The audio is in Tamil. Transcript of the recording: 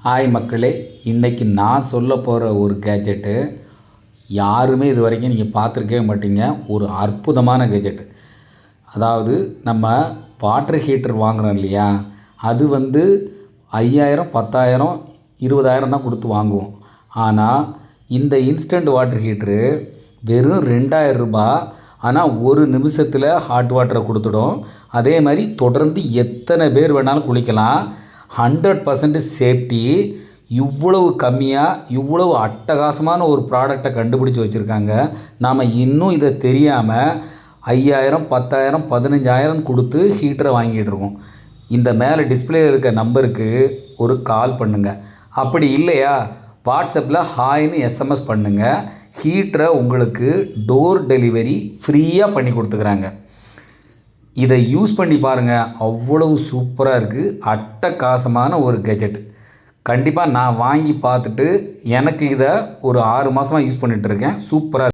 ஹாய் மக்களே, இன்றைக்கி நான் சொல்ல போகிற ஒரு கேஜெட்டு யாருமே இது வரைக்கும் நீங்கள் பார்த்துருக்கவே மாட்டீங்க. ஒரு அற்புதமான கேஜெட்டு. அதாவது நம்ம வாட்டர் ஹீட்டர் வாங்குகிறோம் இல்லையா, அது 5000, 10,000, 20,000 தான் கொடுத்து வாங்குவோம். ஆனால் இந்த இன்ஸ்டன்ட் வாட்டர் ஹீட்ரு வெறும் 2000 ரூபாய். ஆனால் ஒரு நிமிஷத்தில் ஹாட் வாட்டரை கொடுத்துடும். அதே மாதிரி தொடர்ந்து எத்தனை பேர் வேணாலும் குளிக்கலாம். 100% சேஃப்டி. இவ்வளவு கம்மியாக இவ்வளவு அட்டகாசமான ஒரு ப்ராடக்டை கண்டுபிடிச்சி வச்சுருக்காங்க. நாம் இன்னும் இதை தெரியாமல் 5000, 10,000, 15,000 கொடுத்து ஹீட்டரை வாங்கிட்டு இருக்கோம். இந்த மேலே டிஸ்பிளே இருக்க நம்பருக்கு ஒரு கால் பண்ணுங்கள். அப்படி இல்லையா, வாட்ஸ்அப்பில் ஹாய்னு எஸ்எம்எஸ் பண்ணுங்கள். ஹீட்டரை உங்களுக்கு டோர் டெலிவரி ஃப்ரீயாக பண்ணி கொடுத்துக்கிறாங்க. இதை யூஸ் பண்ணி பாருங்கள், அவ்வளவு சூப்பராக இருக்குது. அட்டகாசமான ஒரு கெஜெட். கண்டிப்பாக நான் வாங்கி பார்த்துட்டு எனக்கு இதை ஒரு 6 மாதமாக யூஸ் பண்ணிகிட்ருக்கேன். சூப்பராக